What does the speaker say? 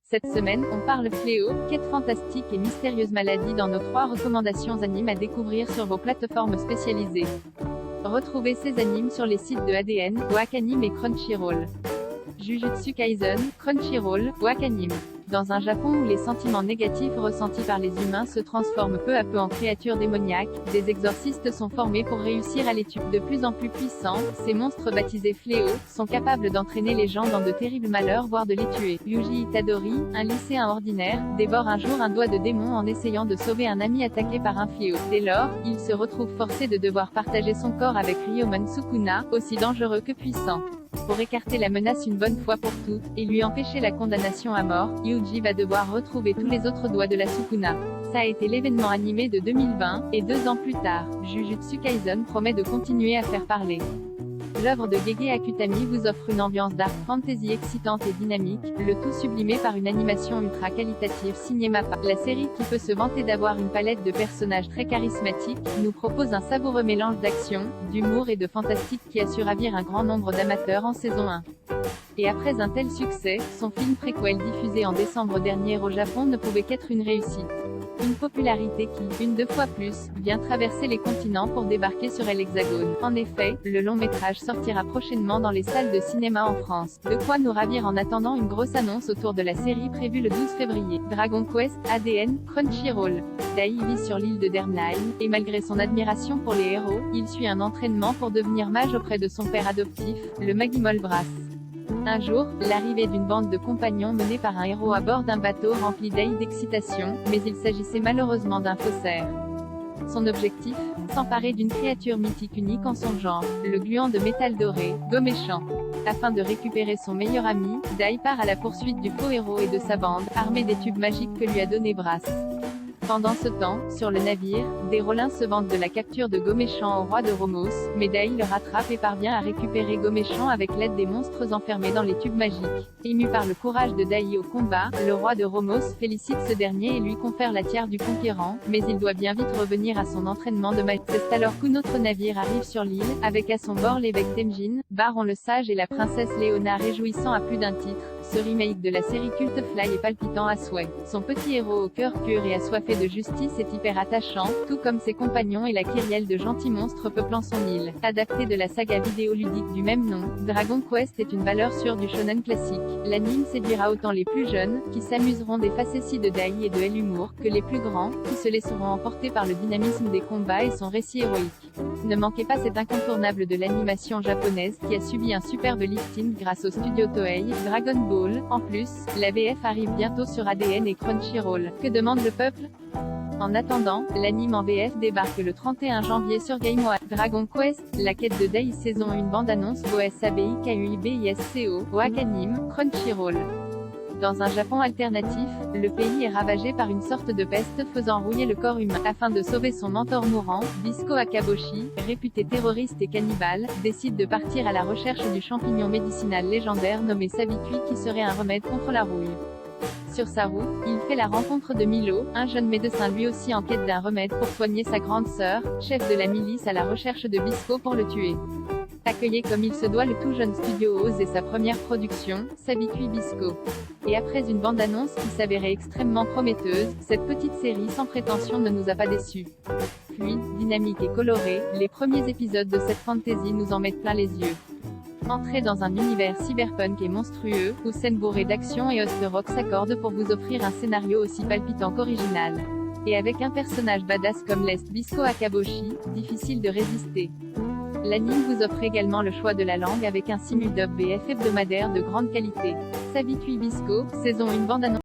Cette semaine, on parle fléau, quête fantastique et mystérieuse maladie dans nos 3 recommandations animes à découvrir sur vos plateformes spécialisées. Retrouvez ces animes sur les sites de ADN, Wakanim et Crunchyroll. Jujutsu Kaisen, Crunchyroll, Wakanim. Dans un Japon où les sentiments négatifs ressentis par les humains se transforment peu à peu en créatures démoniaques, des exorcistes sont formés pour réussir à les tuer. De plus en plus puissants, ces monstres baptisés fléaux, sont capables d'entraîner les gens dans de terribles malheurs voire de les tuer. Yuji Itadori, un lycéen ordinaire, dévore un jour un doigt de démon en essayant de sauver un ami attaqué par un fléau. Dès lors, il se retrouve forcé de devoir partager son corps avec Ryomon Sukuna, aussi dangereux que puissant. Pour écarter la menace une bonne fois pour toutes, et lui empêcher la condamnation à mort, Yuji va devoir retrouver tous les autres doigts de la Sukuna. Ça a été l'événement animé de 2020, et 2 ans plus tard, Jujutsu Kaisen promet de continuer à faire parler. L'œuvre de Gege Akutami vous offre une ambiance dark fantasy excitante et dynamique, le tout sublimé par une animation ultra qualitative signée MAPPA. La série, qui peut se vanter d'avoir une palette de personnages très charismatiques, nous propose un savoureux mélange d'action, d'humour et de fantastique qui a su ravir un grand nombre d'amateurs en saison 1. Et après un tel succès, son film préquel diffusé en décembre dernier au Japon ne pouvait qu'être une réussite. Une popularité qui, une deux fois plus, vient traverser les continents pour débarquer sur l'Hexagone. En effet, le long métrage sortira prochainement dans les salles de cinéma en France. De quoi nous ravir en attendant une grosse annonce autour de la série prévue le 12 février. Dragon Quest, ADN, Crunchyroll. Dai vit sur l'île de Dernheim, et malgré son admiration pour les héros, il suit un entraînement pour devenir mage auprès de son père adoptif, le Magimol Brass. Un jour, l'arrivée d'une bande de compagnons menée par un héros à bord d'un bateau rempli d'ailes d'excitation, mais il s'agissait malheureusement d'un faussaire. Son objectif, s'emparer d'une créature mythique unique en son genre, le gluant de métal doré, Goméchan. Afin de récupérer son meilleur ami, Dai part à la poursuite du faux héros et de sa bande, armée des tubes magiques que lui a donné Brass. Pendant ce temps, sur le navire, des Rollins se vantent de la capture de Goméchan au roi de Romos, mais Dai le rattrape et parvient à récupérer Goméchan avec l'aide des monstres enfermés dans les tubes magiques. Ému par le courage de Dai au combat, le roi de Romos félicite ce dernier et lui confère la tiare du conquérant, mais il doit bien vite revenir à son entraînement de magie. C'est alors qu'un autre navire arrive sur l'île, avec à son bord l'évêque Temjin, Baron le Sage et la princesse Léona réjouissant à plus d'un titre. Ce remake de la série culte Fly est palpitant à souhait. Son petit héros au cœur pur et assoiffé de justice est hyper attachant, tout comme ses compagnons et la kyrielle de gentils monstres peuplant son île. Adapté de la saga vidéoludique du même nom, Dragon Quest est une valeur sûre du shonen classique. L'anime séduira autant les plus jeunes, qui s'amuseront des facéties de Dai et de l'humour, que les plus grands, qui se laisseront emporter par le dynamisme des combats et son récit héroïque. Ne manquez pas cet incontournable de l'animation japonaise qui a subi un superbe lifting grâce au studio Toei, Dragon Ball. En plus, la VF arrive bientôt sur ADN et Crunchyroll. Que demande le peuple ? En attendant, l'anime en VF débarque le 31 janvier sur Game One. Dragon Quest, la quête de Dai saison 1 bande-annonce OSABIKUIBISCO, Wakanim, Crunchyroll. Dans un Japon alternatif, le pays est ravagé par une sorte de peste faisant rouiller le corps humain. Afin de sauver son mentor mourant, Bisco Akaboshi, réputé terroriste et cannibale, décide de partir à la recherche du champignon médicinal légendaire nommé Sabikui qui serait un remède contre la rouille. Sur sa route, il fait la rencontre de Milo, un jeune médecin lui aussi en quête d'un remède pour soigner sa grande sœur, chef de la milice à la recherche de Bisco pour le tuer. Accueillez comme il se doit le tout jeune studio Oz et sa première production, Sabikui Bisco. Et après une bande-annonce qui s'avérait extrêmement prometteuse, cette petite série sans prétention ne nous a pas déçus. Fluide, dynamique et colorée, les premiers épisodes de cette fantasy nous en mettent plein les yeux. Entrez dans un univers cyberpunk et monstrueux, où scènes bourrées d'action et os de rock s'accordent pour vous offrir un scénario aussi palpitant qu'original. Et avec un personnage badass comme l'est Bisco Akaboshi, difficile de résister. L'anime vous offre également le choix de la langue avec un simuldub VF hebdomadaire de grande qualité. Sabikui Bisco, saison 1 bande-annonce.